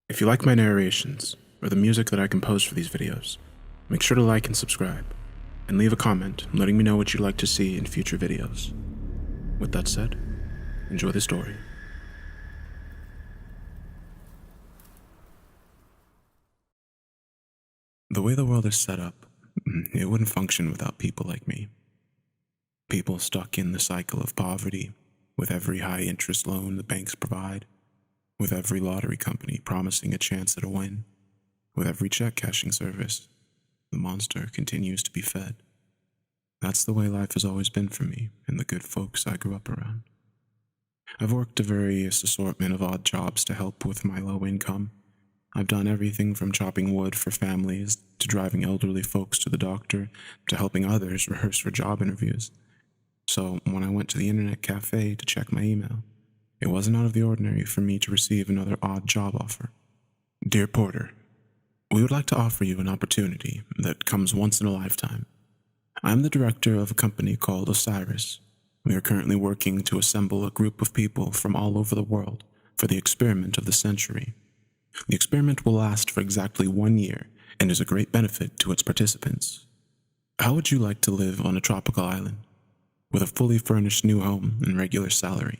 If you like my narrations, or the music that I compose for these videos, make sure to like and subscribe, and leave a comment letting me know what you'd like to see in future videos. With that said, enjoy the story. The way the world is set up, it wouldn't function without people like me. People stuck in the cycle of poverty, with every high-interest loan the banks provide, with every lottery company promising a chance at a win, with every check-cashing service, the monster continues to be fed. That's the way life has always been for me and the good folks I grew up around. I've worked a various assortment of odd jobs to help with my low income. I've done everything from chopping wood for families, to driving elderly folks to the doctor, to helping others rehearse for job interviews. So when I went to the internet cafe to check my email, it wasn't out of the ordinary for me to receive another odd job offer. Dear Porter, we would like to offer you an opportunity that comes once in a lifetime. I'm the director of a company called Osiris. We are currently working to assemble a group of people from all over the world for the experiment of the century. The experiment will last for exactly 1 year and is a great benefit to its participants. How would you like to live on a tropical island, with a fully furnished new home and regular salary?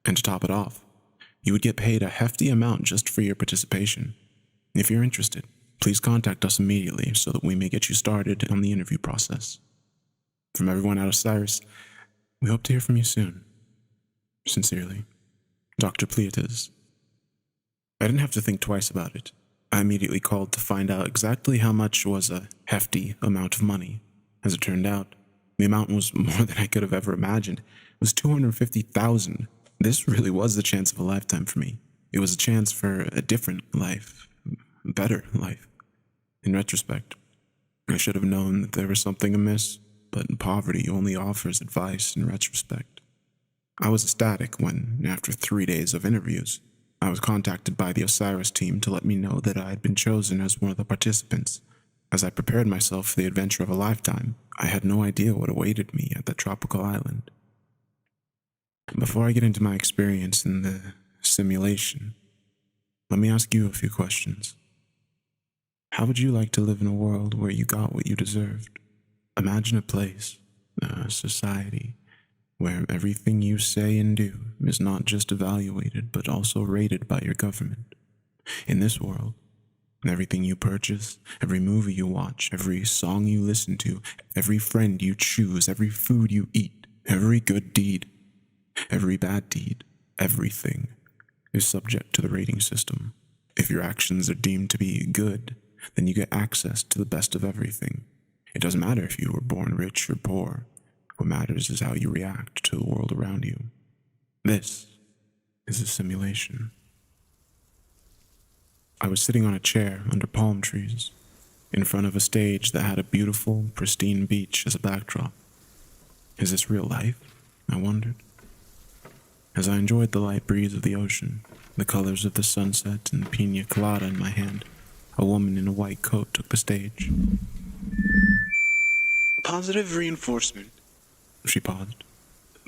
And to top it off, you would get paid a hefty amount just for your participation. If you're interested, please contact us immediately so that we may get you started on the interview process. From everyone at Osiris, we hope to hear from you soon. Sincerely, Dr. Pleatas. I didn't have to think twice about it. I immediately called to find out exactly how much was a hefty amount of money. As it turned out, the amount was more than I could have ever imagined. It was $250,000. This really was the chance of a lifetime for me. It was a chance for a different life, a better life. In retrospect, I should have known that there was something amiss, but poverty only offers advice in retrospect. I was ecstatic when, after 3 days of interviews, I was contacted by the Osiris team to let me know that I had been chosen as one of the participants. As I prepared myself for the adventure of a lifetime, I had no idea what awaited me at that tropical island. Before I get into my experience in the simulation, let me ask you a few questions. How would you like to live in a world where you got what you deserved? Imagine a place, a society, where everything you say and do is not just evaluated but also rated by your government. In this world, everything you purchase, every movie you watch, every song you listen to, every friend you choose, every food you eat, every good deed, every bad deed, everything is subject to the rating system. If your actions are deemed to be good, then you get access to the best of everything. It doesn't matter if you were born rich or poor. What matters is how you react to the world around you. This is a simulation. I was sitting on a chair under palm trees, in front of a stage that had a beautiful, pristine beach as a backdrop. Is this real life? I wondered. As I enjoyed the light breeze of the ocean, the colors of the sunset, and the pina colada in my hand, a woman in a white coat took the stage. Positive reinforcement. She paused.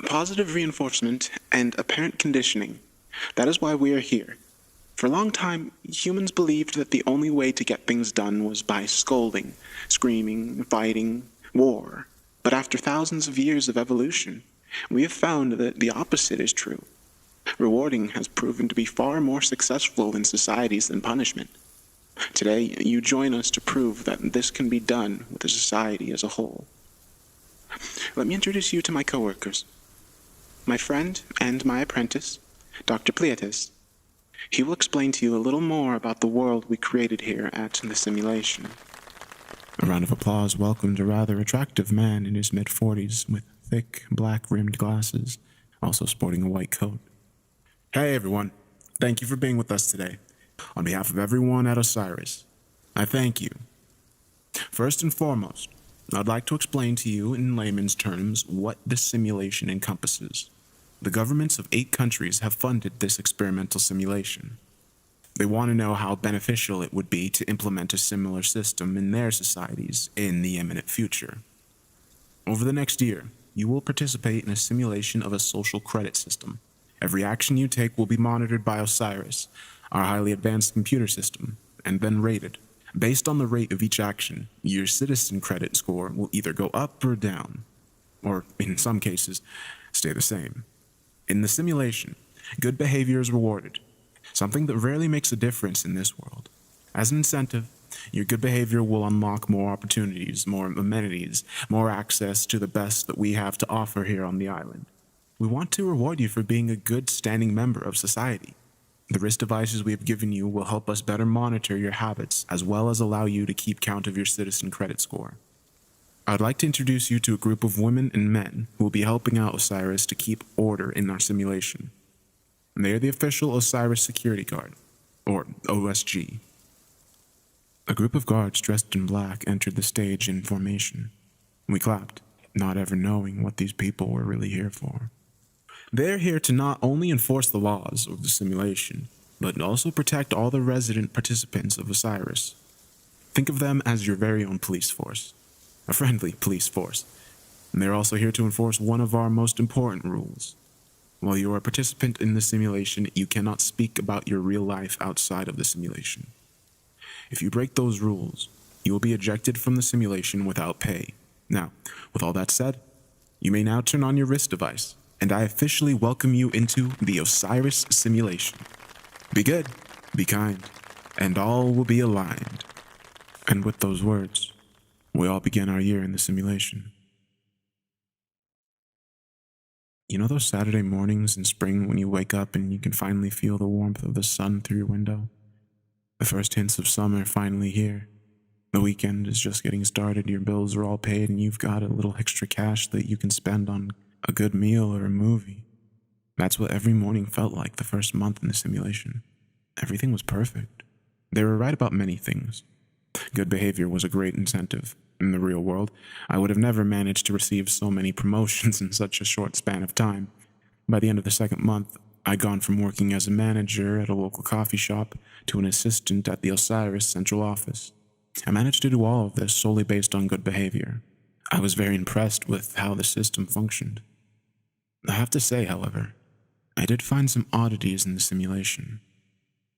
Positive reinforcement and apparent conditioning. That is why we are here. For a long time, humans believed that the only way to get things done was by scolding, screaming, fighting, war. But after thousands of years of evolution, we have found that the opposite is true. Rewarding has proven to be far more successful in societies than punishment. Today, you join us to prove that this can be done with the society as a whole. Let me introduce you to my coworkers. My friend and my apprentice, Dr. Pleatas. He will explain to you a little more about the world we created here at the simulation. A round of applause welcomed a rather attractive man in his mid-40s with thick, black-rimmed glasses, also sporting a white coat. Hey everyone, thank you for being with us today. On behalf of everyone at Osiris, I thank you. First and foremost, I'd like to explain to you in layman's terms what this simulation encompasses. The governments of 8 countries have funded this experimental simulation. They want to know how beneficial it would be to implement a similar system in their societies in the imminent future. Over the next year, you will participate in a simulation of a social credit system. Every action you take will be monitored by Osiris. our highly advanced computer system, and then rated. Based on the rate of each action, your citizen credit score will either go up or down, or in some cases, stay the same. In the simulation, good behavior is rewarded, something that rarely makes a difference in this world. As an incentive, your good behavior will unlock more opportunities, more amenities, more access to the best that we have to offer here on the island. We want to reward you for being a good standing member of society. The wrist devices we have given you will help us better monitor your habits, as well as allow you to keep count of your citizen credit score. I'd like to introduce you to a group of women and men who will be helping out Osiris to keep order in our simulation. They are the official Osiris Security Guard, or OSG. A group of guards dressed in black entered the stage in formation. We clapped, not ever knowing what these people were really here for. They're here to not only enforce the laws of the simulation, but also protect all the resident participants of Osiris. Think of them as your very own police force, a friendly police force. And they're also here to enforce one of our most important rules. While you are a participant in the simulation, you cannot speak about your real life outside of the simulation. If you break those rules, you will be ejected from the simulation without pay. Now, with all that said, you may now turn on your wrist device, and I officially welcome you into the Osiris simulation. Be good, be kind, and all will be aligned. And with those words, we all begin our year in the simulation. You know those Saturday mornings in spring when you wake up and you can finally feel the warmth of the sun through your window? The first hints of summer are finally here. The weekend is just getting started, your bills are all paid, and you've got a little extra cash that you can spend on a good meal or a movie. That's what every morning felt like the first month in the simulation. Everything was perfect. They were right about many things. Good behavior was a great incentive. In the real world, I would have never managed to receive so many promotions in such a short span of time. By the end of the second month, I'd gone from working as a manager at a local coffee shop to an assistant at the Osiris central office. I managed to do all of this solely based on good behavior. I was very impressed with how the system functioned. I have to say, however, I did find some oddities in the simulation.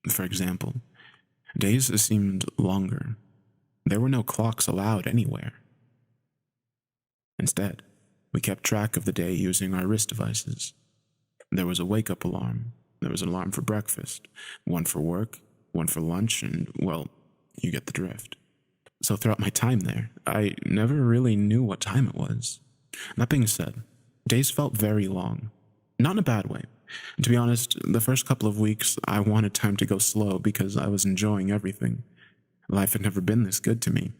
For example, days seemed longer. There were no clocks allowed anywhere. Instead, we kept track of the day using our wrist devices. There was a wake-up alarm. There was an alarm for breakfast, one for work, one for lunch, and, well, you get the drift. So throughout my time there, I never really knew what time it was. That being said, days felt very long. Not in a bad way. To be honest, the first couple of weeks, I wanted time to go slow because I was enjoying everything. Life had never been this good to me.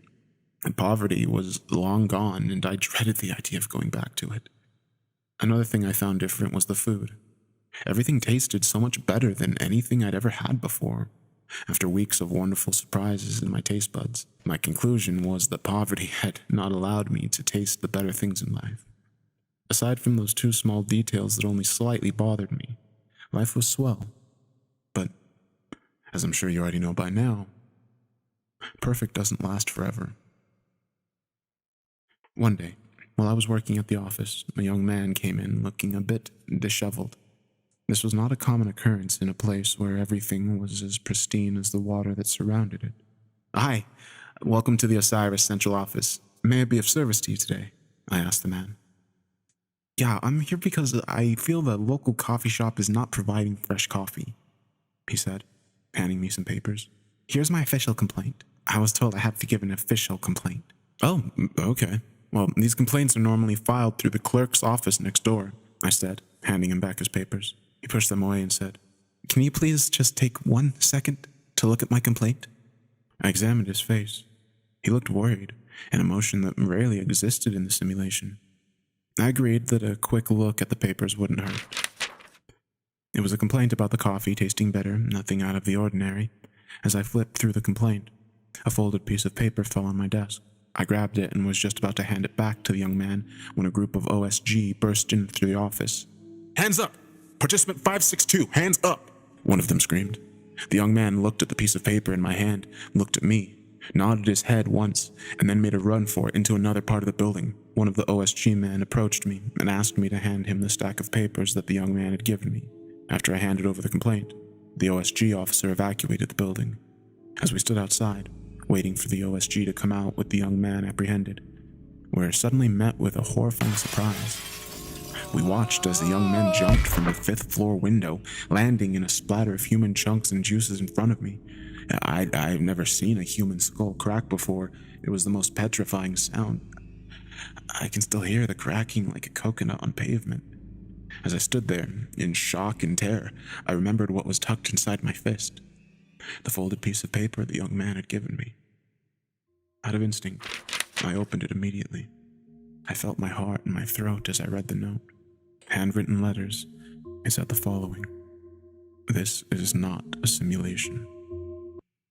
And poverty was long gone, and I dreaded the idea of going back to it. Another thing I found different was the food. Everything tasted so much better than anything I'd ever had before. After weeks of wonderful surprises in my taste buds, my conclusion was that poverty had not allowed me to taste the better things in life. Aside from those two small details that only slightly bothered me, life was swell. But, as I'm sure you already know by now, perfect doesn't last forever. One day, while I was working at the office, a young man came in looking a bit disheveled. This was not a common occurrence in a place where everything was as pristine as the water that surrounded it. "Hi, welcome to the Osiris Central Office. May I be of service to you today?" I asked the man. "Yeah, I'm here because I feel the local coffee shop is not providing fresh coffee," he said, handing me some papers. "Here's my official complaint. I was told I have to give an official complaint." "Oh, okay. Well, these complaints are normally filed through the clerk's office next door," I said, handing him back his papers. He pushed them away and said, "Can you please just take 1 second to look at my complaint?" I examined his face. He looked worried, an emotion that rarely existed in the simulation. I agreed that a quick look at the papers wouldn't hurt. It was a complaint about the coffee tasting better, nothing out of the ordinary. As I flipped through the complaint, a folded piece of paper fell on my desk. I grabbed it and was just about to hand it back to the young man when a group of OSG burst in through the office. "Hands up! Participant 562, hands up!" one of them screamed. The young man looked at the piece of paper in my hand, looked at me, nodded his head once, and then made a run for it into another part of the building. One of the OSG men approached me and asked me to hand him the stack of papers that the young man had given me. After I handed over the complaint, The OSG officer evacuated the building. As we stood outside, waiting for the OSG to come out with the young man apprehended, we were suddenly met with a horrifying surprise. We watched as the young man jumped from the 5th floor window, landing in a splatter of human chunks and juices in front of me. I've never seen a human skull crack before. It was the most petrifying sound. I can still hear the cracking like a coconut on pavement. As I stood there, in shock and terror, I remembered what was tucked inside my fist. The folded piece of paper the young man had given me. Out of instinct, I opened it immediately. I felt my heart in my throat as I read the note. Handwritten letters, it said the following: "This is not a simulation.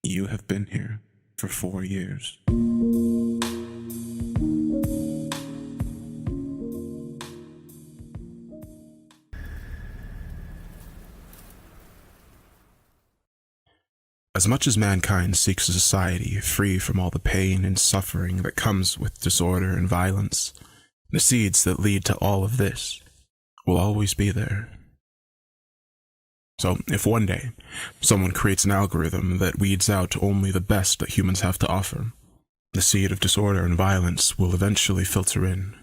You have been here for 4 years." As much as mankind seeks a society free from all the pain and suffering that comes with disorder and violence, the seeds that lead to all of this will always be there. So, if one day someone creates an algorithm that weeds out only the best that humans have to offer, the seed of disorder and violence will eventually filter in.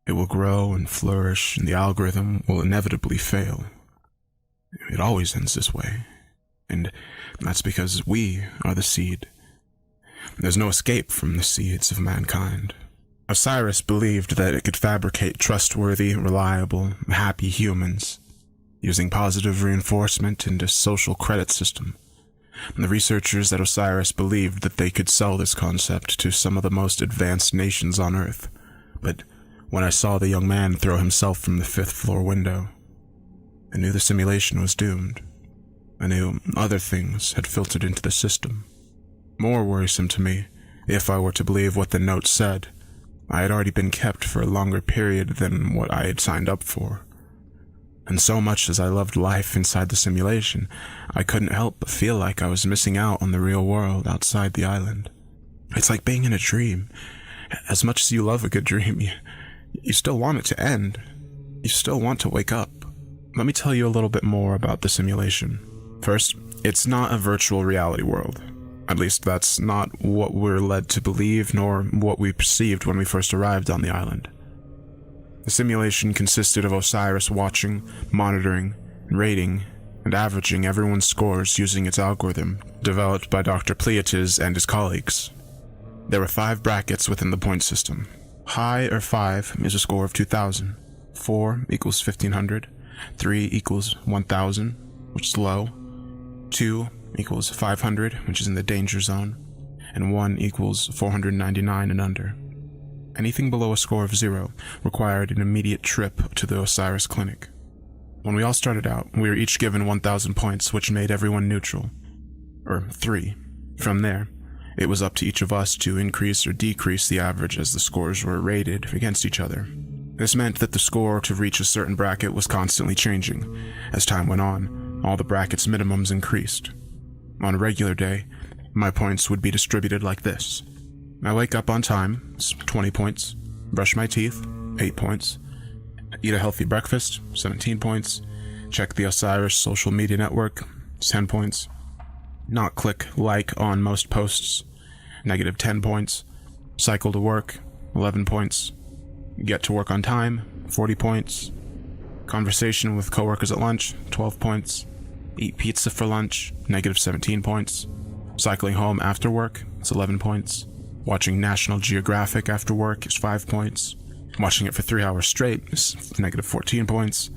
It will grow and flourish, and the algorithm will inevitably fail. It always ends this way. And that's because we are the seed. There's no escape from the seeds of mankind. Osiris believed that it could fabricate trustworthy, reliable, happy humans, using positive reinforcement and a social credit system. The researchers at Osiris believed that they could sell this concept to some of the most advanced nations on Earth. But when I saw the young man throw himself from the 5th floor window, I knew the simulation was doomed. I knew other things had filtered into the system. More worrisome to me, if I were to believe what the note said, I had already been kept for a longer period than what I had signed up for. And so much as I loved life inside the simulation, I couldn't help but feel like I was missing out on the real world outside the island. It's like being in a dream. As much as you love a good dream, you still want it to end. You still want to wake up. Let me tell you a little bit more about the simulation. First, it's not a virtual reality world. At least that's not what we're led to believe, nor what we perceived when we first arrived on the island. The simulation consisted of Osiris watching, monitoring, rating, and averaging everyone's scores using its algorithm, developed by Dr. Pleiades and his colleagues. There were 5 brackets within the point system. High or 5 is a score of 2,000, 4 equals 1,500, 3 equals 1,000, which is low, 2 equals 500, which is in the danger zone, and 1 equals 499 and under. Anything below a score of 0 required an immediate trip to the Osiris clinic. When we all started out, we were each given 1,000 points, which made everyone neutral, or 3. From there, it was up to each of us to increase or decrease the average as the scores were rated against each other. This meant that the score to reach a certain bracket was constantly changing. As time went on, all the bracket's minimums increased. On a regular day, my points would be distributed like this. I wake up on time, 20 points. Brush my teeth, 8 points. Eat a healthy breakfast, 17 points. Check the Osiris social media network, 10 points. Not click like on most posts, negative 10 points. Cycle to work, 11 points. Get to work on time, 40 points. Conversation with coworkers at lunch, 12 points. Eat pizza for lunch, negative 17 points. Cycling home after work, it's 11 points. Watching National Geographic after work is 5 points. Watching it for 3 hours straight is negative 14 points.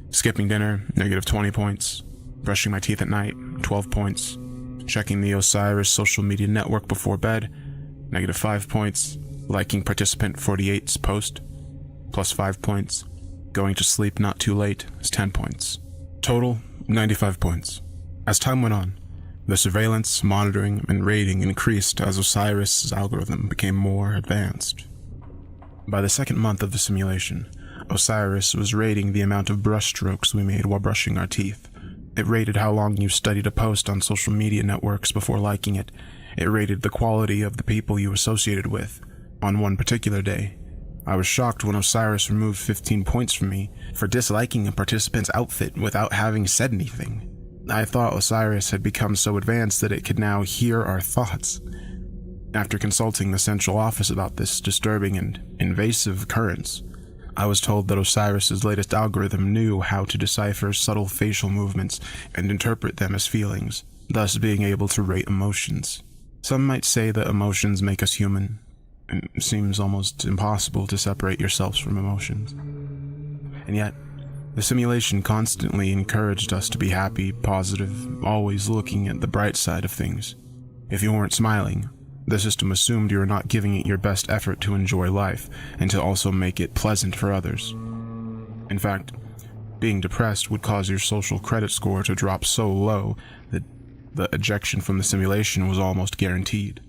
Skipping dinner, negative 20 points. Brushing my teeth at night, 12 points. Checking the Osiris social media network before bed, negative 5 points. Liking participant 48's post, plus 5 points. Going to sleep not too late is 10 points. Total, 95 points. As time went on, the surveillance, monitoring, and rating increased as Osiris' algorithm became more advanced. By the second month of the simulation, Osiris was rating the amount of brushstrokes we made while brushing our teeth. It rated how long you studied a post on social media networks before liking it. It rated the quality of the people you associated with. On one particular day, I was shocked when Osiris removed 15 points from me for disliking a participant's outfit without having said anything. I thought Osiris had become so advanced that it could now hear our thoughts. After consulting the central office about this disturbing and invasive occurrence, I was told that Osiris's latest algorithm knew how to decipher subtle facial movements and interpret them as feelings, thus being able to rate emotions. Some might say that emotions make us human. It seems almost impossible to separate yourselves from emotions. And yet, the simulation constantly encouraged us to be happy, positive, always looking at the bright side of things. If you weren't smiling, the system assumed you were not giving it your best effort to enjoy life and to also make it pleasant for others. In fact, being depressed would cause your social credit score to drop so low that the ejection from the simulation was almost guaranteed.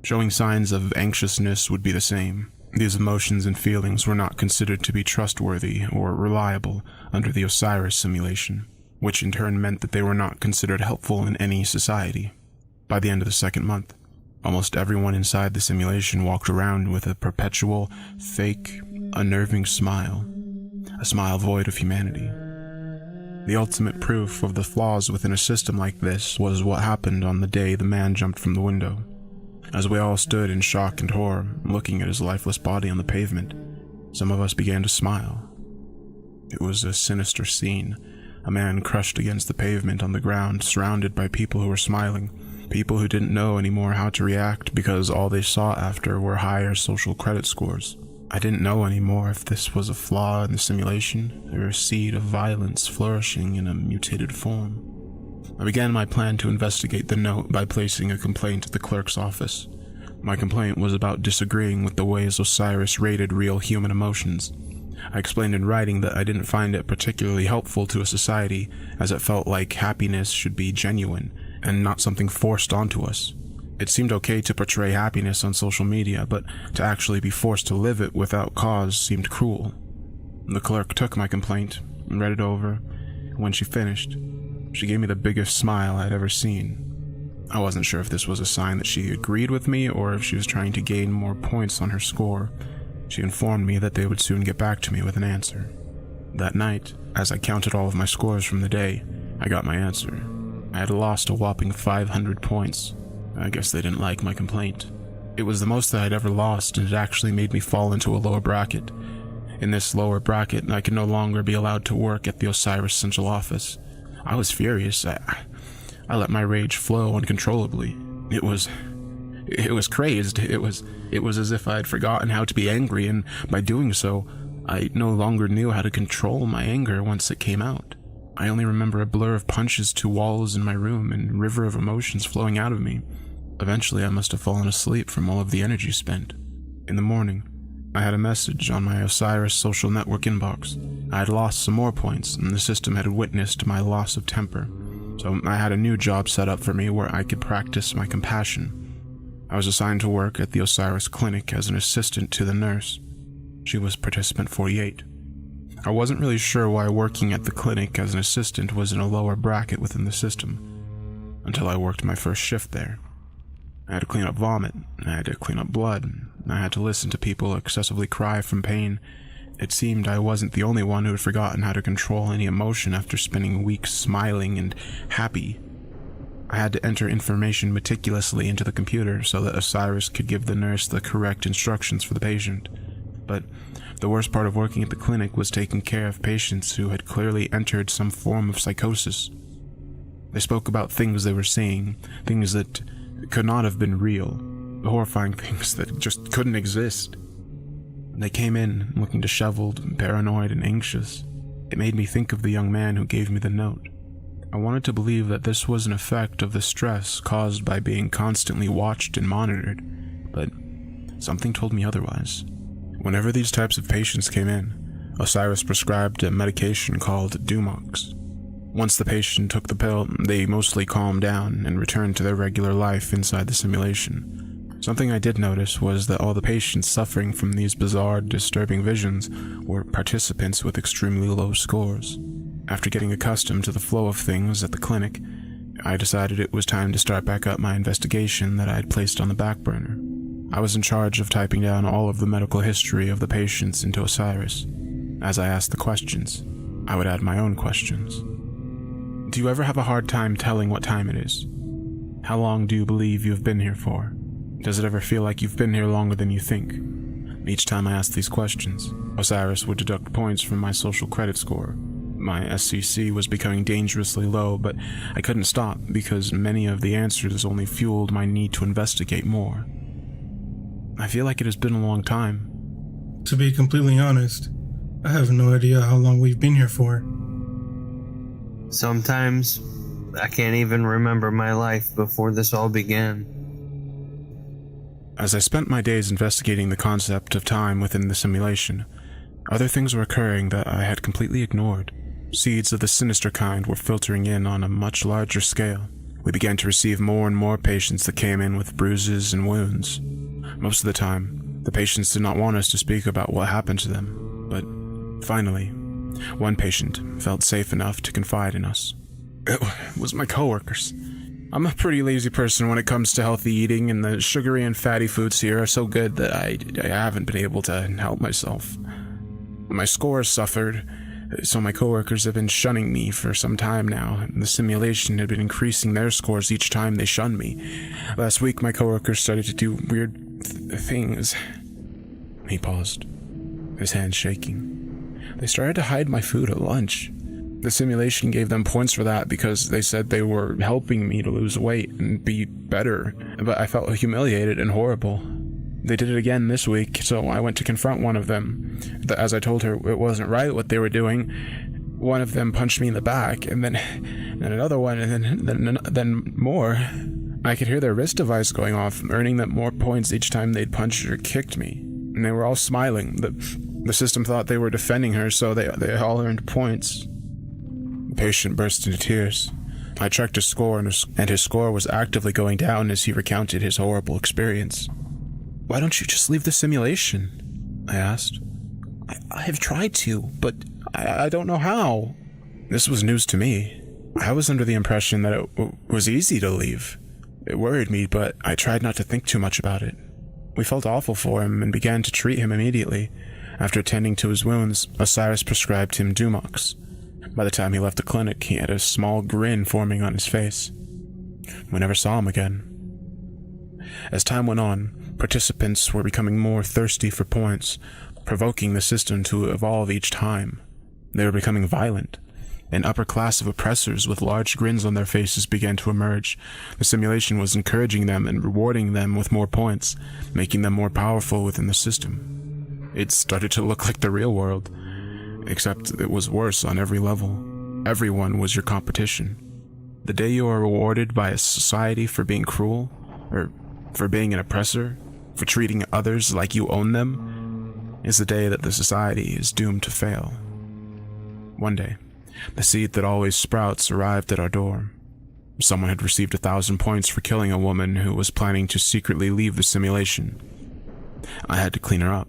Showing signs of anxiousness would be the same. These emotions and feelings were not considered to be trustworthy or reliable under the Osiris simulation, which in turn meant that they were not considered helpful in any society. By the end of the second month, almost everyone inside the simulation walked around with a perpetual, fake, unnerving smile, a smile void of humanity. The ultimate proof of the flaws within a system like this was what happened on the day the man jumped from the window. As we all stood in shock and horror, looking at his lifeless body on the pavement, some of us began to smile. It was a sinister scene, a man crushed against the pavement on the ground, surrounded by people who were smiling, people who didn't know anymore how to react because all they sought after were higher social credit scores. I didn't know anymore if this was a flaw in the simulation, or a seed of violence flourishing in a mutated form. I began my plan to investigate the note by placing a complaint at the clerk's office. My complaint was about disagreeing with the ways Osiris rated real human emotions. I explained in writing that I didn't find it particularly helpful to a society, as it felt like happiness should be genuine and not something forced onto us. It seemed okay to portray happiness on social media, but to actually be forced to live it without cause seemed cruel. The clerk took my complaint and read it over. When she finished, she gave me the biggest smile I'd ever seen. I wasn't sure if this was a sign that she agreed with me or if she was trying to gain more points on her score. She informed me that they would soon get back to me with an answer. That night, as I counted all of my scores from the day, I got my answer. I had lost a whopping 500 points. I guess they didn't like my complaint. It was the most that I'd ever lost, and it actually made me fall into a lower bracket. In this lower bracket, I could no longer be allowed to work at the Osiris Central Office. I was furious. I let my rage flow uncontrollably. It was crazed. It was as if I had forgotten how to be angry, and by doing so, I no longer knew how to control my anger once it came out. I only remember a blur of punches to walls in my room and a river of emotions flowing out of me. Eventually, I must have fallen asleep from all of the energy spent. In the morning, I had a message on my Osiris social network inbox. I had lost some more points, and the system had witnessed my loss of temper. So I had a new job set up for me where I could practice my compassion. I was assigned to work at the Osiris clinic as an assistant to the nurse. She was participant 48. I wasn't really sure why working at the clinic as an assistant was in a lower bracket within the system, until I worked my first shift there. I had to clean up vomit, I had to clean up blood, I had to listen to people excessively cry from pain. It seemed I wasn't the only one who had forgotten how to control any emotion after spending weeks smiling and happy. I had to enter information meticulously into the computer so that Osiris could give the nurse the correct instructions for the patient. But the worst part of working at the clinic was taking care of patients who had clearly entered some form of psychosis. They spoke about things they were seeing, things that could not have been real, horrifying things that just couldn't exist. They came in looking disheveled, paranoid, and anxious. It made me think of the young man who gave me the note. I wanted to believe that this was an effect of the stress caused by being constantly watched and monitored, but something told me otherwise. Whenever these types of patients came in, Osiris prescribed a medication called Dumox. Once the patient took the pill, they mostly calmed down and returned to their regular life inside the simulation. Something I did notice was that all the patients suffering from these bizarre, disturbing visions were participants with extremely low scores. After getting accustomed to the flow of things at the clinic, I decided it was time to start back up my investigation that I had placed on the back burner. I was in charge of typing down all of the medical history of the patients into Osiris. As I asked the questions, I would add my own questions. Do you ever have a hard time telling what time it is? How long do you believe you've been here for? Does it ever feel like you've been here longer than you think? Each time I asked these questions, Osiris would deduct points from my social credit score. My SCC was becoming dangerously low, but I couldn't stop because many of the answers only fueled my need to investigate more. I feel like it has been a long time. To be completely honest, I have no idea how long we've been here for. Sometimes, I can't even remember my life before this all began. As I spent my days investigating the concept of time within the simulation, other things were occurring that I had completely ignored. Seeds of the sinister kind were filtering in on a much larger scale. We began to receive more and more patients that came in with bruises and wounds. Most of the time, the patients did not want us to speak about what happened to them, but finally, one patient felt safe enough to confide in us. It was my coworkers. I'm a pretty lazy person when it comes to healthy eating, and the sugary and fatty foods here are so good that I haven't been able to help myself. My scores suffered, so my coworkers have been shunning me for some time now, and the simulation had been increasing their scores each time they shunned me. Last week, my coworkers started to do weird things. He paused, his hands shaking. They started to hide my food at lunch. The simulation gave them points for that because they said they were helping me to lose weight and be better, but I felt humiliated and horrible. They did it again this week, so I went to confront one of them. As I told her it wasn't right what they were doing, one of them punched me in the back, and then another one, and then more. I could hear their wrist device going off, earning them more points each time they'd punched or kicked me. And they were all smiling. The system thought they were defending her, so they all earned points. The patient burst into tears. I checked his score, and his score was actively going down as he recounted his horrible experience. "Why don't you just leave the simulation?" I asked. I have tried to, but I don't know how. This was news to me. I was under the impression that it was easy to leave. It worried me, but I tried not to think too much about it. We felt awful for him and began to treat him immediately. After attending to his wounds, Osiris prescribed him Dumox. By the time he left the clinic, he had a small grin forming on his face. We never saw him again. As time went on, participants were becoming more thirsty for points, provoking the system to evolve each time. They were becoming violent. An upper class of oppressors with large grins on their faces began to emerge. The simulation was encouraging them and rewarding them with more points, making them more powerful within the system. It started to look like the real world, except it was worse on every level. Everyone was your competition. The day you are rewarded by a society for being cruel, or for being an oppressor, for treating others like you own them, is the day that the society is doomed to fail. One day, the seed that always sprouts arrived at our door. Someone had received 1,000 points for killing a woman who was planning to secretly leave the simulation. I had to clean her up.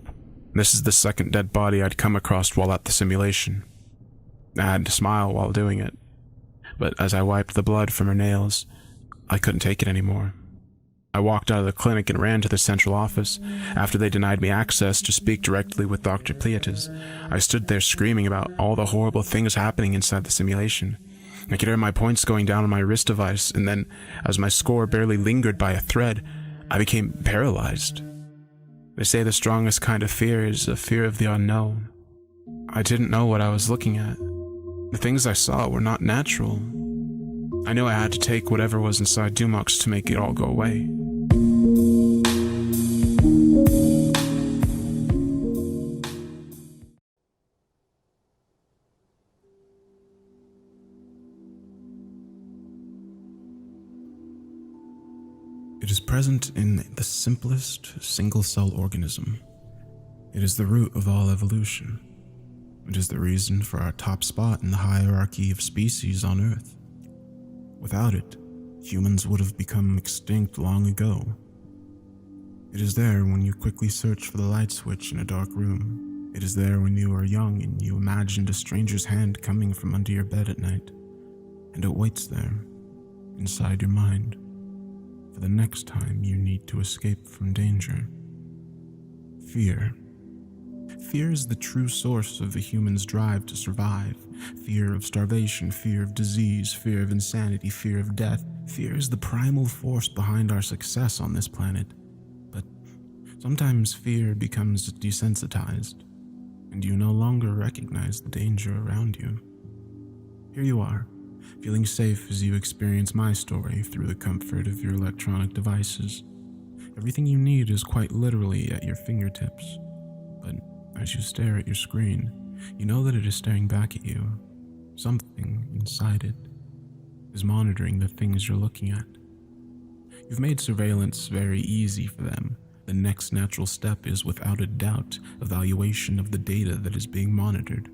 This is the second dead body I'd come across while at the simulation. I had to smile while doing it, but as I wiped the blood from her nails, I couldn't take it anymore. I walked out of the clinic and ran to the central office. After they denied me access to speak directly with Dr. Pleates, I stood there screaming about all the horrible things happening inside the simulation. I could hear my points going down on my wrist device, and then, as my score barely lingered by a thread, I became paralyzed. They say the strongest kind of fear is a fear of the unknown. I didn't know what I was looking at. The things I saw were not natural. I knew I had to take whatever was inside Dumox to make it all go away. It is present in the simplest single-cell organism. It is the root of all evolution. It is the reason for our top spot in the hierarchy of species on Earth. Without it, humans would have become extinct long ago. It is there when you quickly search for the light switch in a dark room. It is there when you are young and you imagined a stranger's hand coming from under your bed at night. And it waits there, inside your mind, for the next time you need to escape from danger. Fear. Fear is the true source of the human's drive to survive. Fear of starvation, fear of disease, fear of insanity, fear of death. Fear is the primal force behind our success on this planet. But sometimes fear becomes desensitized, and you no longer recognize the danger around you. Here you are, feeling safe as you experience my story through the comfort of your electronic devices. Everything you need is quite literally at your fingertips. But as you stare at your screen, you know that it is staring back at you. Something inside it is monitoring the things you're looking at. You've made surveillance very easy for them. The next natural step is, without a doubt, evaluation of the data that is being monitored.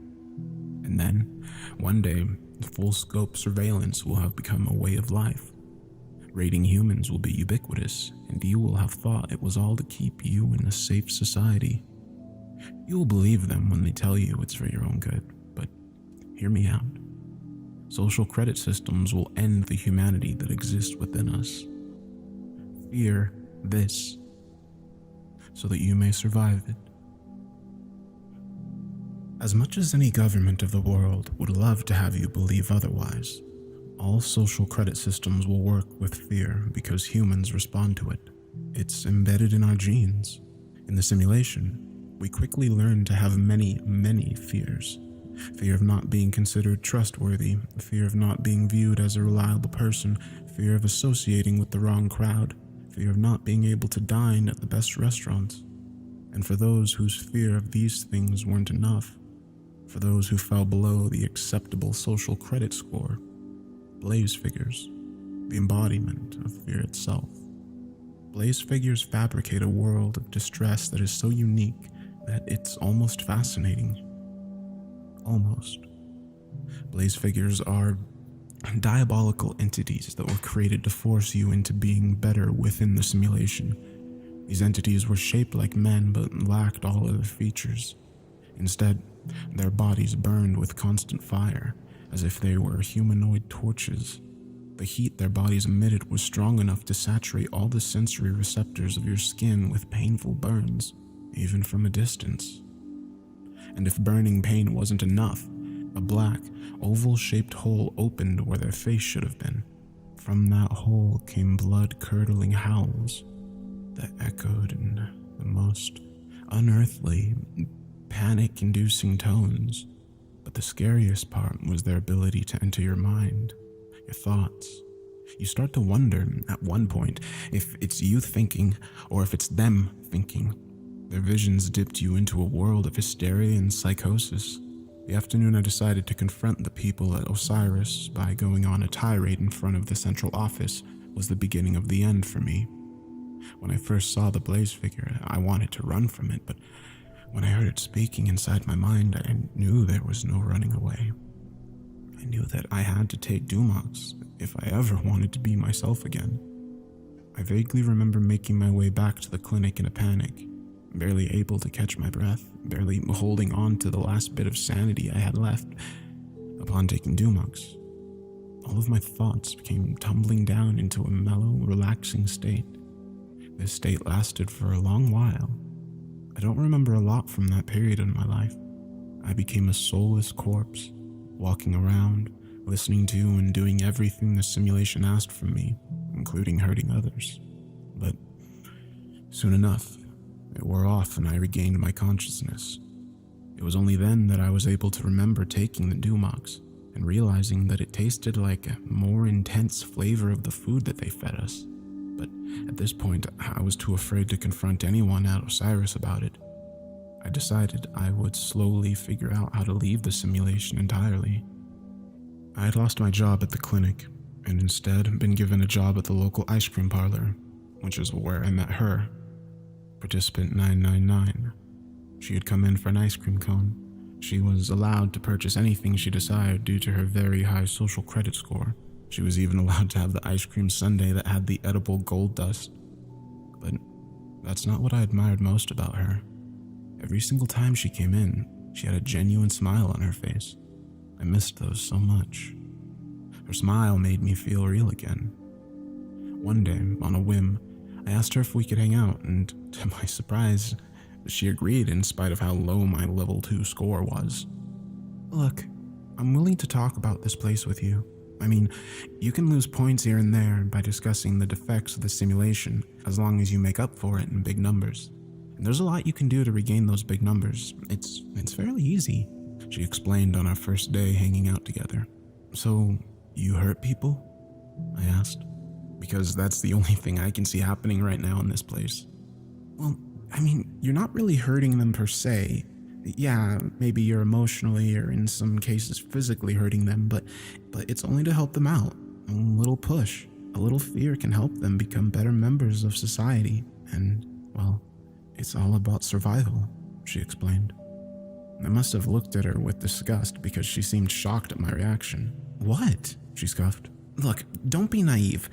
And then, one day, full-scope surveillance will have become a way of life. Raiding humans will be ubiquitous, and you will have thought it was all to keep you in a safe society. You will believe them when they tell you it's for your own good, but hear me out. Social credit systems will end the humanity that exists within us. Fear this, so that you may survive it. As much as any government of the world would love to have you believe otherwise, all social credit systems will work with fear because humans respond to it. It's embedded in our genes. In the simulation, we quickly learn to have many, many fears. Fear of not being considered trustworthy, fear of not being viewed as a reliable person, fear of associating with the wrong crowd, fear of not being able to dine at the best restaurants. And for those whose fear of these things weren't enough, for those who fell below the acceptable social credit score, blaze figures, the embodiment of fear itself. Blaze figures fabricate a world of distress that is so unique that it's almost fascinating. Almost. Blaze figures are diabolical entities that were created to force you into being better within the simulation. These entities were shaped like men but lacked all other features. Instead, their bodies burned with constant fire, as if they were humanoid torches. The heat their bodies emitted was strong enough to saturate all the sensory receptors of your skin with painful burns, even from a distance. And if burning pain wasn't enough, a black, oval-shaped hole opened where their face should have been. From that hole came blood-curdling howls that echoed in the most unearthly, panic-inducing tones. But the scariest part was their ability to enter your mind, your thoughts. You start to wonder, at one point, if it's you thinking or if it's them thinking. Their visions dipped you into a world of hysteria and psychosis. The afternoon I decided to confront the people at Osiris by going on a tirade in front of the central office was the beginning of the end for me. When I first saw the blaze figure, I wanted to run from it, but when I heard it speaking inside my mind, I knew there was no running away. I knew that I had to take Dumox if I ever wanted to be myself again. I vaguely remember making my way back to the clinic in a panic, barely able to catch my breath, barely holding on to the last bit of sanity I had left. Upon taking Dumox, all of my thoughts came tumbling down into a mellow, relaxing state. This state lasted for a long while. I don't remember a lot from that period in my life. I became a soulless corpse, walking around, listening to and doing everything the simulation asked from me, including hurting others. But soon enough, it wore off and I regained my consciousness. It was only then that I was able to remember taking the Dumox and realizing that it tasted like a more intense flavor of the food that they fed us. But at this point, I was too afraid to confront anyone at Osiris about it. I decided I would slowly figure out how to leave the simulation entirely. I had lost my job at the clinic, and instead been given a job at the local ice cream parlor, which is where I met her, participant 999. She had come in for an ice cream cone. She was allowed to purchase anything she desired due to her very high social credit score. She was even allowed to have the ice cream sundae that had the edible gold dust. But that's not what I admired most about her. Every single time she came in, she had a genuine smile on her face. I missed those so much. Her smile made me feel real again. One day, on a whim, I asked her if we could hang out, and to my surprise, She agreed in spite of how low my level 2 score was. Look, I'm willing to talk about this place with you. I mean, you can lose points here and there by discussing the defects of the simulation, as long as you make up for it in big numbers. And there's a lot you can do to regain those big numbers. It's fairly easy, she explained on our first day hanging out together. So, you hurt people? I asked, because that's the only thing I can see happening right now in this place. Well, I mean, you're not really hurting them per se. Yeah, maybe you're emotionally or in some cases physically hurting them, but it's only to help them out. A little push, a little fear can help them become better members of society. And, well, it's all about survival, she explained. I must have looked at her with disgust because she seemed shocked at my reaction. What? She scoffed. Look, don't be naive.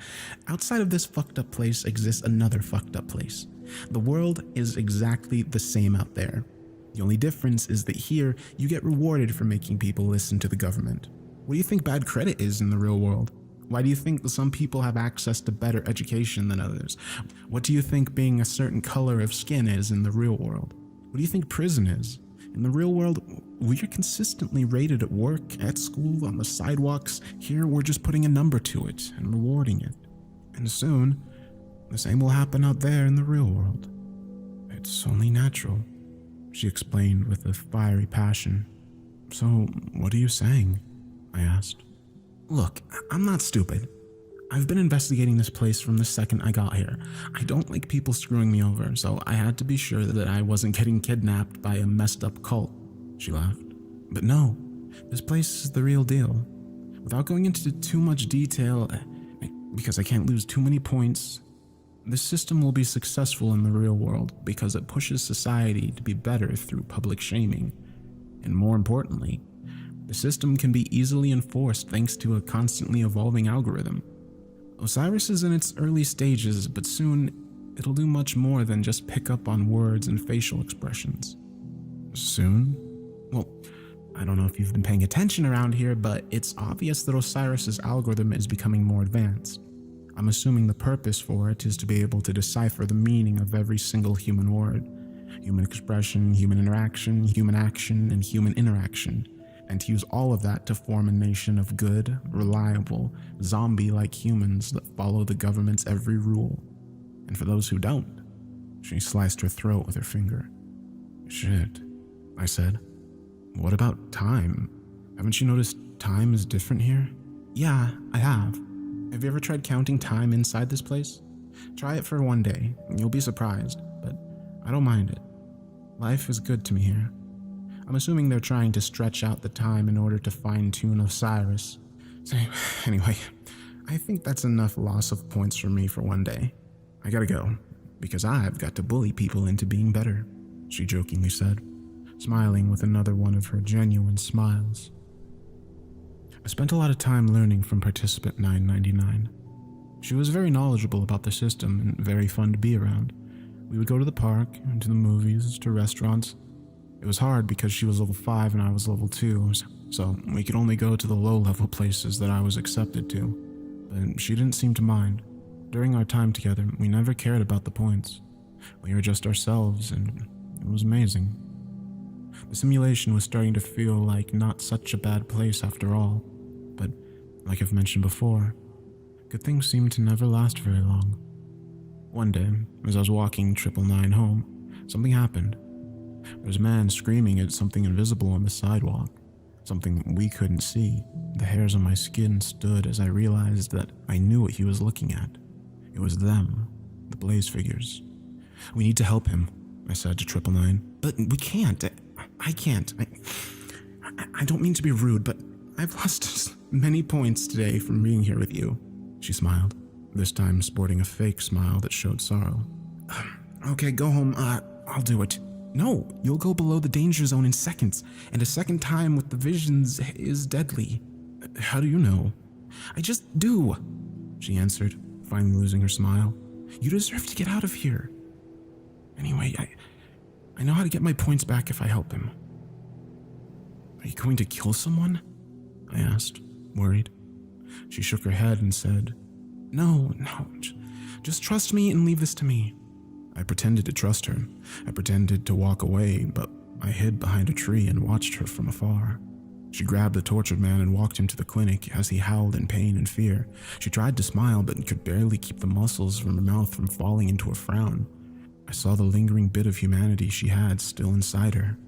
Outside of this fucked up place exists another fucked up place. The world is exactly the same out there. The only difference is that here, you get rewarded for making people listen to the government. What do you think bad credit is in the real world? Why do you think that some people have access to better education than others? What do you think being a certain color of skin is in the real world? What do you think prison is? In the real world, we are consistently rated at work, at school, on the sidewalks. Here, we're just putting a number to it and rewarding it. And soon, the same will happen out there in the real world. It's only natural, she explained with a fiery passion. So, what are you saying? I asked. Look, I'm not stupid. I've been investigating this place from the second I got here. I don't like people screwing me over, so I had to be sure that I wasn't getting kidnapped by a messed up cult, she laughed. But no, this place is the real deal. Without going into too much detail, because I can't lose too many points, this system will be successful in the real world because it pushes society to be better through public shaming. And more importantly, the system can be easily enforced thanks to a constantly evolving algorithm. Osiris is in its early stages, but soon it'll do much more than just pick up on words and facial expressions. Soon? Well, I don't know if you've been paying attention around here, but it's obvious that Osiris's algorithm is becoming more advanced. I'm assuming the purpose for it is to be able to decipher the meaning of every single human word. Human expression, human interaction, human action, and human interaction. And to use all of that to form a nation of good, reliable, zombie-like humans that follow the government's every rule. And for those who don't, she sliced her throat with her finger. Shit, I said. What about time? Haven't you noticed time is different here? Yeah, I have. Have you ever tried counting time inside this place? Try it for one day, and you'll be surprised, but I don't mind it. Life is good to me here. I'm assuming they're trying to stretch out the time in order to fine-tune Osiris. So, anyway, I think that's enough loss of points for me for one day. I gotta go, because I've got to bully people into being better, she jokingly said, smiling with another one of her genuine smiles. I spent a lot of time learning from participant 999. She was very knowledgeable about the system and very fun to be around. We would go to the park, and to the movies, to restaurants. It was hard because she was level 5 and I was level 2, so we could only go to the low-level places that I was accepted to. But she didn't seem to mind. During our time together, we never cared about the points. We were just ourselves, and it was amazing. The simulation was starting to feel like not such a bad place after all, but like I've mentioned before, good things seem to never last very long. One day, as I was walking 999 home, something happened. There was a man screaming at something invisible on the sidewalk, something we couldn't see. The hairs on my skin stood as I realized that I knew what he was looking at. It was them, the Blaze figures. We need to help him, I said to 999. But we can't. I can't. I don't mean to be rude, but I've lost many points today from being here with you, she smiled, this time sporting a fake smile that showed sorrow. Okay, go home. I'll do it. No, you'll go below the danger zone in seconds, and a second time with the visions is deadly. How do you know? I just do, she answered, finally losing her smile. You deserve to get out of here. Anyway, I know how to get my points back if I help him. Are you going to kill someone? I asked, worried. She shook her head and said, No, just trust me and leave this to me. I pretended to trust her. I pretended to walk away, but I hid behind a tree and watched her from afar. She grabbed the tortured man and walked him to the clinic as he howled in pain and fear. She tried to smile, but could barely keep the muscles from her mouth from falling into a frown. I saw the lingering bit of humanity she had still inside her.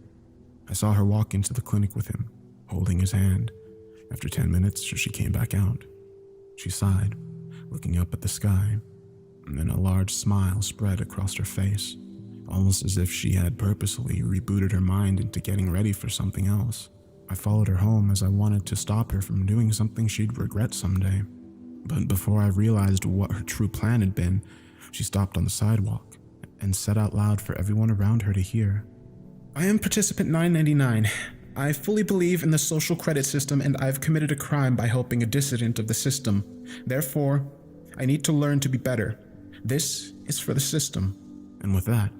I saw her walk into the clinic with him, holding his hand. After 10 minutes, she came back out. She sighed, looking up at the sky, and then a large smile spread across her face, almost as if she had purposely rebooted her mind into getting ready for something else. I followed her home as I wanted to stop her from doing something she'd regret someday. But before I realized what her true plan had been, she stopped on the sidewalk and said out loud for everyone around her to hear, "I am participant 999. I fully believe in the social credit system, and I've committed a crime by helping a dissident of the system. Therefore, I need to learn to be better. This is for the system." And with that,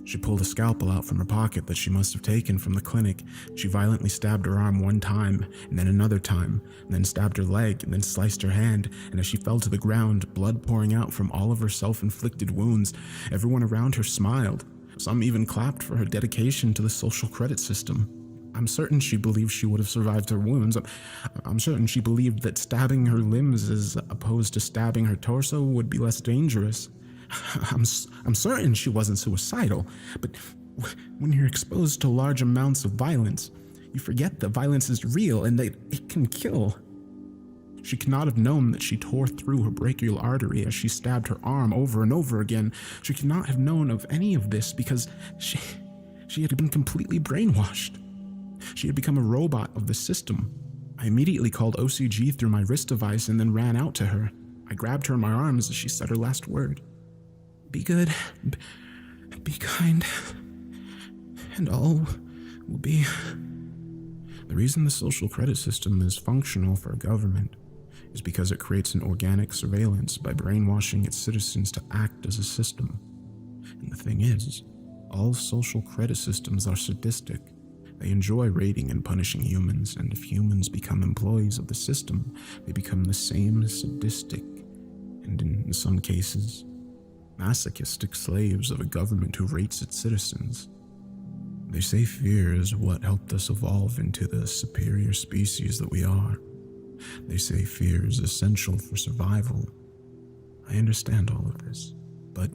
she pulled a scalpel out from her pocket that she must have taken from the clinic. She violently stabbed her arm one time, and then another time, and then stabbed her leg, and then sliced her hand, and as she fell to the ground, blood pouring out from all of her self-inflicted wounds, everyone around her smiled. Some even clapped for her dedication to the social credit system. I'm certain she believed she would have survived her wounds. I'm certain she believed that stabbing her limbs as opposed to stabbing her torso would be less dangerous. I'm certain she wasn't suicidal, but when you're exposed to large amounts of violence, you forget that violence is real and that it can kill. She could not have known that she tore through her brachial artery as she stabbed her arm over and over again. She could not have known of any of this because she had been completely brainwashed. She had become a robot of the system. I immediately called OCG through my wrist device and then ran out to her. I grabbed her in my arms as she said her last word. "Be good, be kind, and all will be." The reason the social credit system is functional for a government is because it creates an organic surveillance by brainwashing its citizens to act as a system. And the thing is, all social credit systems are sadistic. They enjoy rating and punishing humans, and if humans become employees of the system, they become the same sadistic, and in some cases, masochistic slaves of a government who rates its citizens. They say fear is what helped us evolve into the superior species that we are. They say fear is essential for survival. I understand all of this, but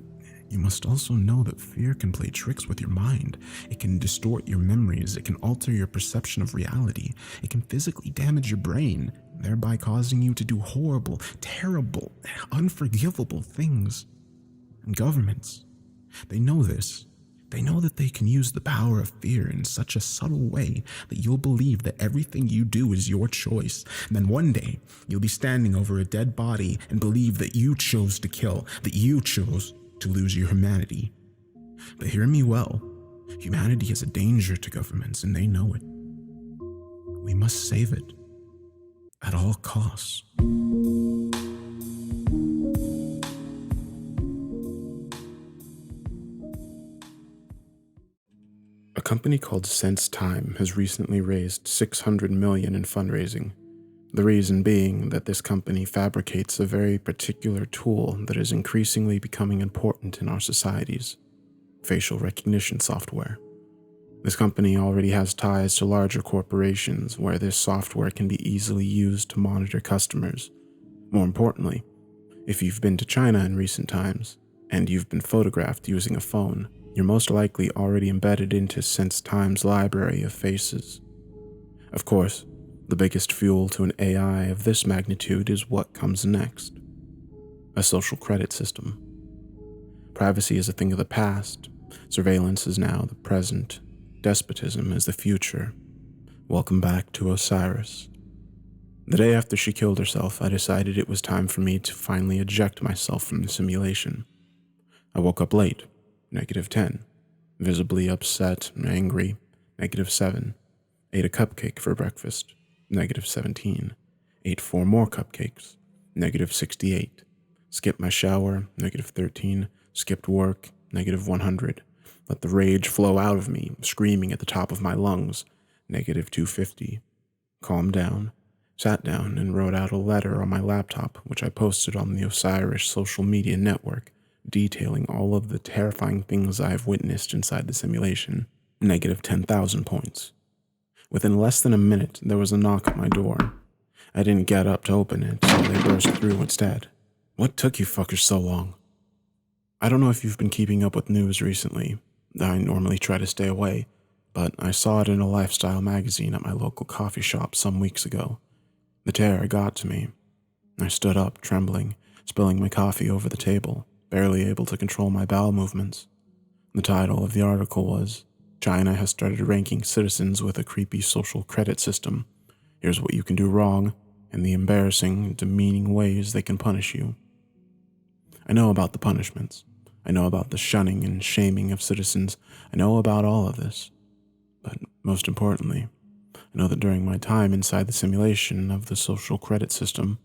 you must also know that fear can play tricks with your mind. It can distort your memories. It can alter your perception of reality. It can physically damage your brain, thereby causing you to do horrible, terrible, unforgivable things. And governments, they know this. They know that they can use the power of fear in such a subtle way that you'll believe that everything you do is your choice. And then one day, you'll be standing over a dead body and believe that you chose to kill, that you chose to lose your humanity. But hear me well, humanity is a danger to governments, and they know it. We must save it at all costs. A company called SenseTime has recently raised $600 million in fundraising. The reason being that this company fabricates a very particular tool that is increasingly becoming important in our societies: facial recognition software. This company already has ties to larger corporations where this software can be easily used to monitor customers. More importantly, if you've been to China in recent times, and you've been photographed using a phone, you're most likely already embedded into SenseTime's library of faces. Of course, the biggest fuel to an AI of this magnitude is what comes next: a social credit system. Privacy is a thing of the past, surveillance is now the present, despotism is the future. Welcome back to Osiris. The day after she killed herself, I decided it was time for me to finally eject myself from the simulation. I woke up late, -10, visibly upset, angry, -7, ate a cupcake for breakfast, -17, ate 4 more cupcakes, -68, skipped my shower, -13, skipped work, -100, let the rage flow out of me, screaming at the top of my lungs, -250, calmed down, sat down and wrote out a letter on my laptop, which I posted on the Osiris social media network, detailing all of the terrifying things I have witnessed inside the simulation. Negative 10,000 points. Within less than a minute, there was a knock at my door. I didn't get up to open it, so they burst through instead. What took you fuckers so long? I don't know if you've been keeping up with news recently. I normally try to stay away, but I saw it in a lifestyle magazine at my local coffee shop some weeks ago. The terror got to me. I stood up, trembling, spilling my coffee over the table, barely able to control my bowel movements. The title of the article was, "China has started ranking citizens with a creepy social credit system. Here's what you can do wrong, and the embarrassing, demeaning ways they can punish you." I know about the punishments. I know about the shunning and shaming of citizens. I know about all of this. But most importantly, I know that during my time inside the simulation of the social credit system,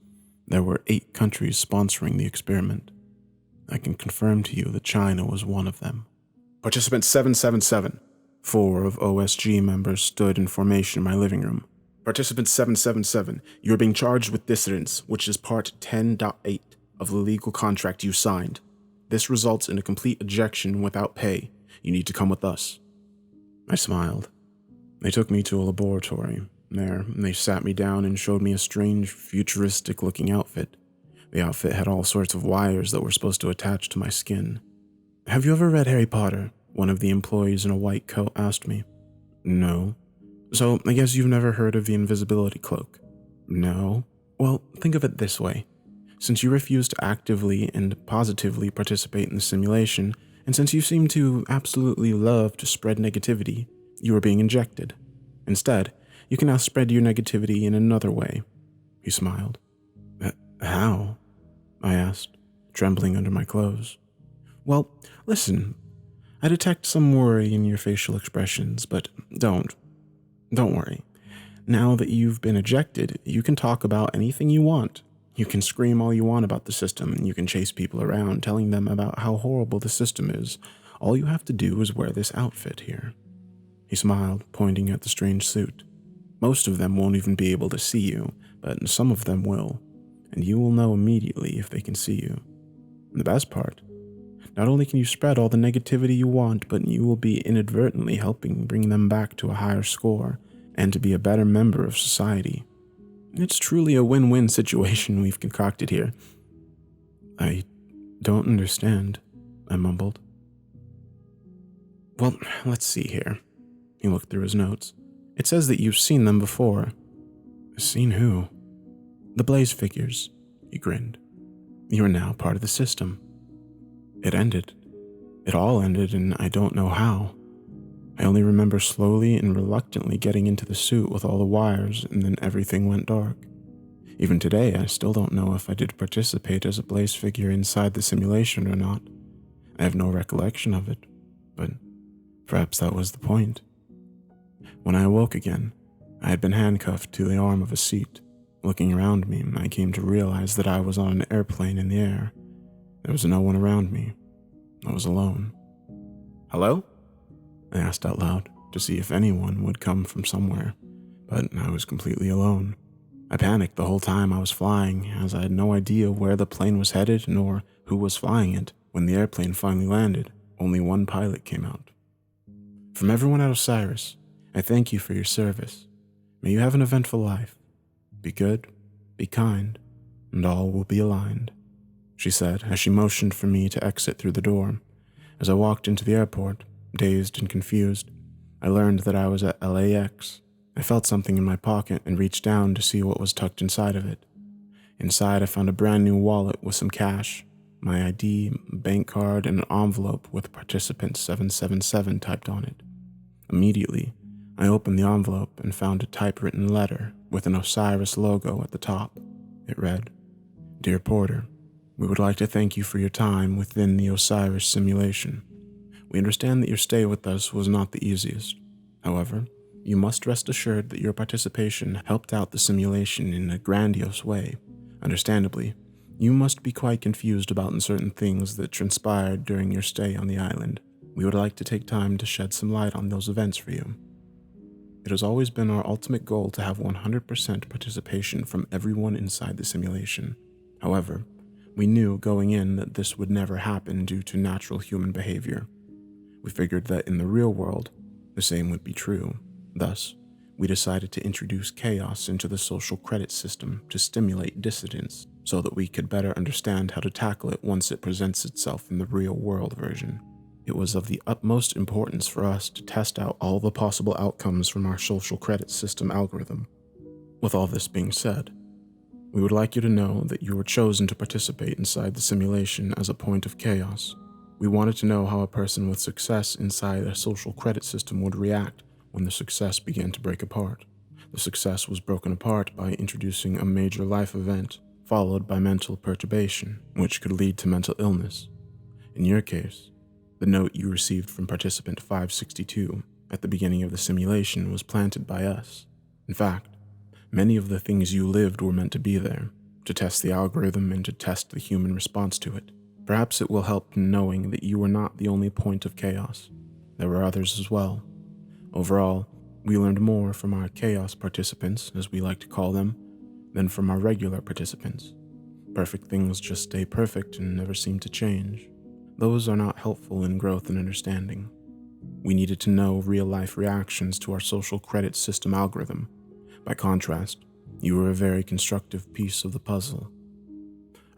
there were 8 countries sponsoring the experiment. I can confirm to you that China was one of them. Participant 777. 4 of OSG members stood in formation in my living room. Participant 777, you're being charged with dissidence, which is part 10.8 of the legal contract you signed. This results in a complete ejection without pay. You need to come with us. I smiled. They took me to a laboratory. There, they sat me down and showed me a strange, futuristic-looking outfit. The outfit had all sorts of wires that were supposed to attach to my skin. Have you ever read Harry Potter? One of the employees in a white coat asked me. No. So, I guess you've never heard of the invisibility cloak? No. Well, think of it this way. Since you refuse to actively and positively participate in the simulation, and since you seem to absolutely love to spread negativity, you are being injected. Instead, you can now spread your negativity in another way. He smiled. How? I asked, trembling under my clothes. Well, listen. I detect some worry in your facial expressions, but don't worry. Now that you've been ejected, you can talk about anything you want. You can scream all you want about the system, and you can chase people around telling them about how horrible the system is. All you have to do is wear this outfit here. He smiled, pointing at the strange suit. Most of them won't even be able to see you, but some of them will, and you will know immediately if they can see you. And the best part, not only can you spread all the negativity you want, but you will be inadvertently helping bring them back to a higher score and to be a better member of society. It's truly a win-win situation we've concocted here. I don't understand, I mumbled. Well, let's see here. He looked through his notes. It says that you've seen them before. Seen who? The Blaze figures, he grinned. You are now part of the system. It ended. It all ended, and I don't know how. I only remember slowly and reluctantly getting into the suit with all the wires, and then everything went dark. Even today, I still don't know if I did participate as a Blaze figure inside the simulation or not. I have no recollection of it, but perhaps that was the point. When I awoke again, I had been handcuffed to the arm of a seat. Looking around me, I came to realize that I was on an airplane in the air. There was no one around me. I was alone. Hello? I asked out loud to see if anyone would come from somewhere, but I was completely alone. I panicked the whole time I was flying, as I had no idea where the plane was headed nor who was flying it. When the airplane finally landed, only one pilot came out. From everyone at Osiris, I thank you for your service. May you have an eventful life. Be good, be kind, and all will be aligned, she said as she motioned for me to exit through the door. As I walked into the airport, dazed and confused, I learned that I was at LAX. I felt something in my pocket and reached down to see what was tucked inside of it. Inside, I found a brand new wallet with some cash, my ID, bank card, and an envelope with participant 777 typed on it. Immediately, I opened the envelope and found a typewritten letter with an Osiris logo at the top. It read, Dear Porter, we would like to thank you for your time within the Osiris simulation. We understand that your stay with us was not the easiest. However, you must rest assured that your participation helped out the simulation in a grandiose way. Understandably, you must be quite confused about certain things that transpired during your stay on the island. We would like to take time to shed some light on those events for you. It has always been our ultimate goal to have 100% participation from everyone inside the simulation. However, We knew going in that this would never happen due to natural human behavior. We figured that in the real world, the same would be true. Thus, we decided to introduce chaos into the social credit system to stimulate dissidence so that we could better understand how to tackle it once it presents itself in the real world version. It was of the utmost importance for us to test out all the possible outcomes from our social credit system algorithm. With all this being said, we would like you to know that you were chosen to participate inside the simulation as a point of chaos. We wanted to know how a person with success inside a social credit system would react when the success began to break apart. The success was broken apart by introducing a major life event, followed by mental perturbation, which could lead to mental illness. In your case, the note you received from participant 562 at the beginning of the simulation was planted by us. In fact, many of the things you lived were meant to be there, to test the algorithm and to test the human response to it. Perhaps it will help in knowing that you were not the only point of chaos. There were others as well. Overall, we learned more from our chaos participants, as we like to call them, than from our regular participants. Perfect things just stay perfect and never seem to change. Those are not helpful in growth and understanding. We needed to know real-life reactions to our social credit system algorithm. By contrast, you were a very constructive piece of the puzzle.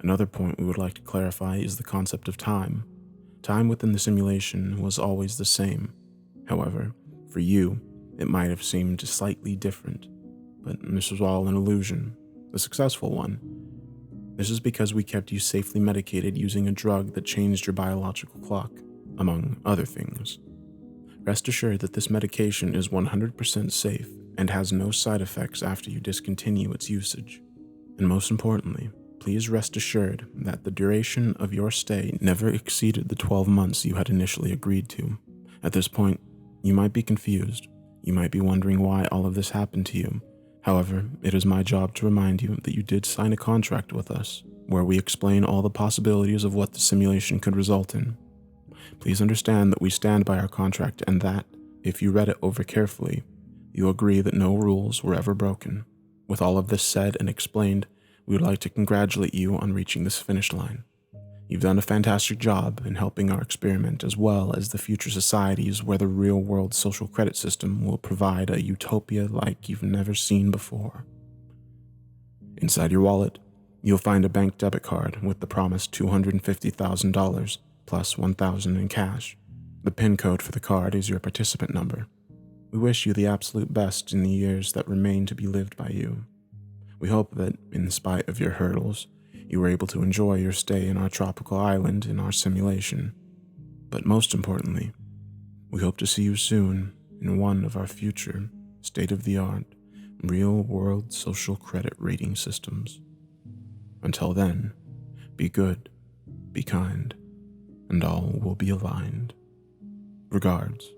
Another point we would like to clarify is the concept of time. Time within the simulation was always the same. However, for you, it might have seemed slightly different, but this was all an illusion, the successful one. This is because we kept you safely medicated using a drug that changed your biological clock, among other things. Rest assured that this medication is 100% safe and has no side effects after you discontinue its usage. And most importantly, please rest assured that the duration of your stay never exceeded the 12 months you had initially agreed to. At this point, you might be confused. You might be wondering why all of this happened to you. However, it is my job to remind you that you did sign a contract with us, where we explain all the possibilities of what the simulation could result in. Please understand that we stand by our contract and that, if you read it over carefully, you agree that no rules were ever broken. With all of this said and explained, we would like to congratulate you on reaching this finish line. You've done a fantastic job in helping our experiment as well as the future societies where the real-world social credit system will provide a utopia like you've never seen before. Inside your wallet, you'll find a bank debit card with the promised $250,000 plus $1,000 in cash. The PIN code for the card is your participant number. We wish you the absolute best in the years that remain to be lived by you. We hope that, in spite of your hurdles, you were able to enjoy your stay in our tropical island in our simulation. But most importantly, we hope to see you soon in one of our future, state-of-the-art, real-world social credit rating systems. Until then, be good, be kind, and all will be aligned. Regards,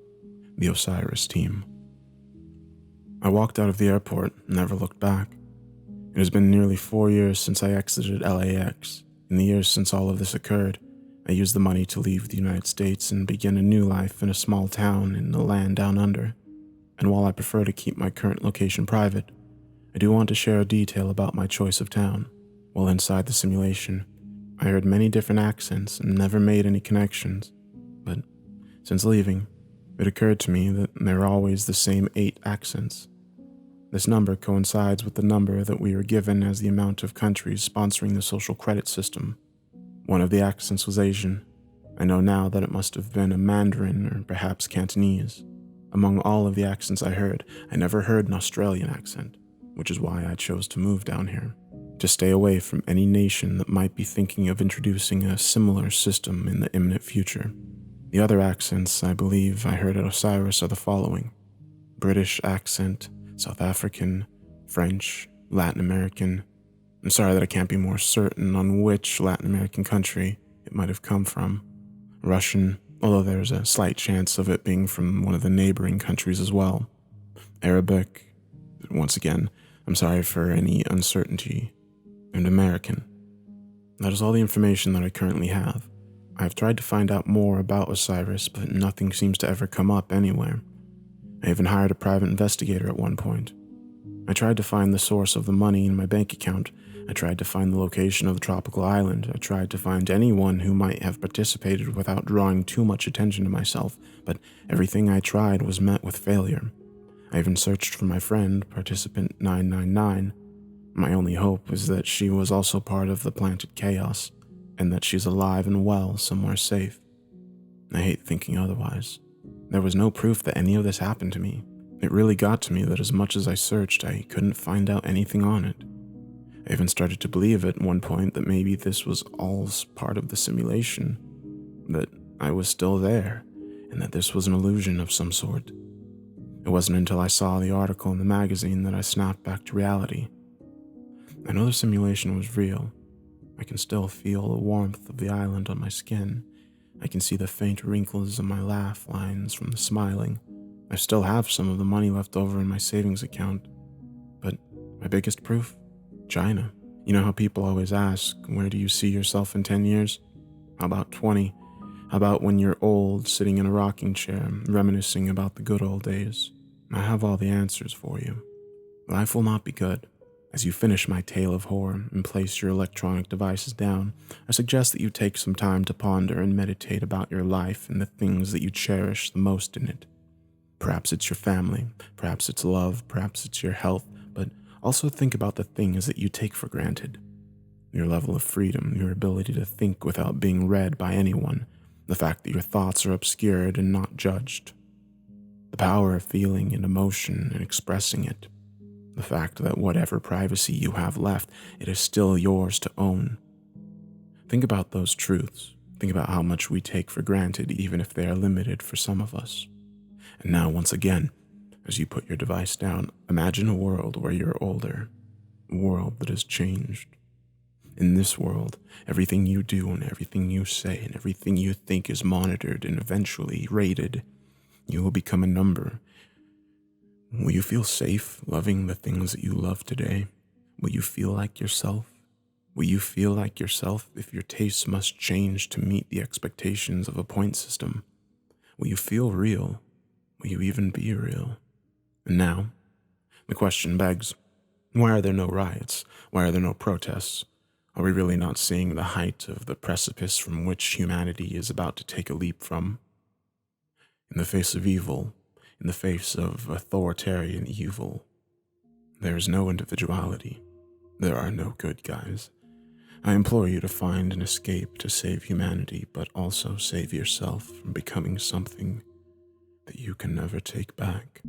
the Osiris team. I walked out of the airport and never looked back. It has been nearly 4 years since I exited LAX. In the years since all of this occurred, I used the money to leave the United States and begin a new life in a small town in the land down under. And while I prefer to keep my current location private, I do want to share a detail about my choice of town. While inside the simulation, I heard many different accents and never made any connections. But since leaving, it occurred to me that there are always the same 8 accents. This number coincides with the number that we were given as the amount of countries sponsoring the social credit system. One of the accents was Asian. I know now that it must have been a Mandarin or perhaps Cantonese. Among all of the accents I heard, I never heard an Australian accent, which is why I chose to move down here, to stay away from any nation that might be thinking of introducing a similar system in the imminent future. The other accents I believe I heard at Osiris are the following: British accent, South African, French, Latin American. I'm sorry that I can't be more certain on which Latin American country it might have come from. Russian, although there's a slight chance of it being from one of the neighboring countries as well. Arabic, once again, I'm sorry for any uncertainty. And American. That is all the information that I currently have. I have tried to find out more about Osiris, but nothing seems to ever come up anywhere. I even hired a private investigator at one point. I tried to find the source of the money in my bank account I tried to find the location of the tropical island. I tried to find anyone who might have participated without drawing too much attention to myself, but everything I tried was met with failure. I even searched for my friend, participant 999. My only hope was that she was also part of the planted chaos, and that she's alive and well somewhere safe. I hate thinking otherwise. There was no proof that any of this happened to me. It really got to me that as much as I searched, I couldn't find out anything on it. I even started to believe at one point that maybe this was all part of the simulation, that I was still there, and that this was an illusion of some sort. It wasn't until I saw the article in the magazine that I snapped back to reality. I know the simulation was real. I can still feel the warmth of the island on my skin. I can see the faint wrinkles in my laugh lines from the smiling. I still have some of the money left over in my savings account. But my biggest proof? China. You know how people always ask, where do you see yourself in 10 years? How about 20? How about when you're old, sitting in a rocking chair, reminiscing about the good old days? I have all the answers for you. Life will not be good. As you finish my tale of horror and place your electronic devices down, I suggest that you take some time to ponder and meditate about your life and the things that you cherish the most in it. Perhaps it's your family, perhaps it's love, perhaps it's your health, but also think about the things that you take for granted. Your level of freedom, your ability to think without being read by anyone, the fact that your thoughts are obscured and not judged. The power of feeling and emotion and expressing it. The fact that whatever privacy you have left, it is still yours to own. Think about those truths. Think about how much we take for granted, even if they are limited for some of us. And now, once again, as you put your device down, imagine a world where you're older, a world that has changed. In this world, everything you do and everything you say and everything you think is monitored and eventually rated. You will become a number. Will you feel safe loving the things that you love today? Will you feel like yourself? Will you feel like yourself if your tastes must change to meet the expectations of a point system? Will you feel real? Will you even be real? And now, the question begs, why are there no riots? Why are there no protests? Are we really not seeing the height of the precipice from which humanity is about to take a leap from? In the face of evil, in the face of authoritarian evil, there is no individuality. There are no good guys. I implore you to find an escape to save humanity, but also save yourself from becoming something that you can never take back.